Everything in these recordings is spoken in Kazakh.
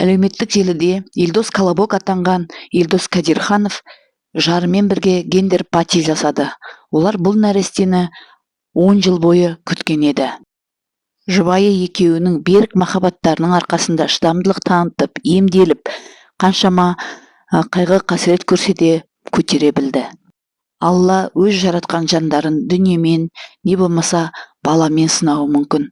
Әлеуметтік желіде Елдос Колобок атанған Елдос Кадирханов жарымен бірге гендер пати жасады. Олар бұл нәрестені 10 жыл бойы күткен еді. Жұбайы екеуінің берік махаббаттарының арқасында шыдамдылық танытып, емделіп, қаншама қайғы қасірет көрсе де көтере білді. Алла өз жаратқан жандарын дүниемен, не болмаса баламен сынауы мүмкін.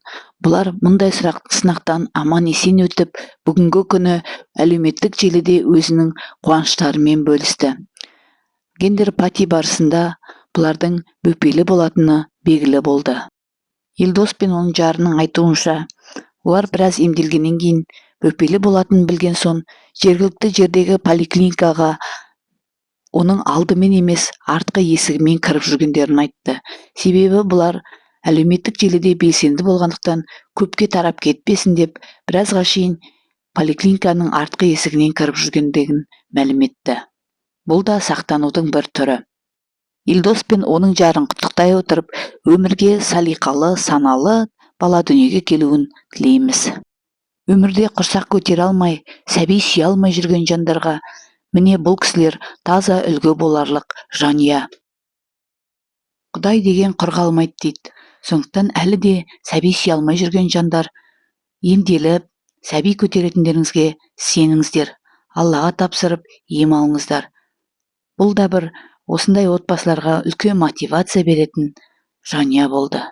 Бұлар мұндай сынақтан аман есен өтіп, бүгінгі күні әлеуметтік желіде өзінің қуаныштарымен бөлісті. Гендер пати барысында бұлардың бөпелі болатыны белгілі болды. Елдос пен оның жарының айтуынша, олар біраз емделгеннен кейін бөпелі болатынын білген соң, жергілікті жердегі поликлиникаға оның алдымен емес, артқы есігімен кіріп жүргендерін айтты. Себебі бұлар әлеуметтік желіде белсенді болғандықтан көпке тарап кетпесін деп, біразға шейін поликлиниканың артқы есігінен кіріп жүргендігін мәлім етті. Бұл да сақтанудың бір түрі. Елдос пен оның жарын құттықтай отырып, өмірге салиқалы, саналы бала дүниеге келуін тілейміз. Өмірде құрсақ көтере алмай, сәби сүйе алмай жүрген жандарға міне бұл кісілер таза үлгі боларлық жанұя. Құдай деген құр қалмайды дейді. Сондықтан әлі де сәби сүйе алмай жүрген жандар емделіп, сәби көтеретіндеріңізге сеніңіздер. Аллаға тапсырып ем алыңыздар. Бұл да бір осындай отбасыларға үлкен мотивация беретін жанұя болды.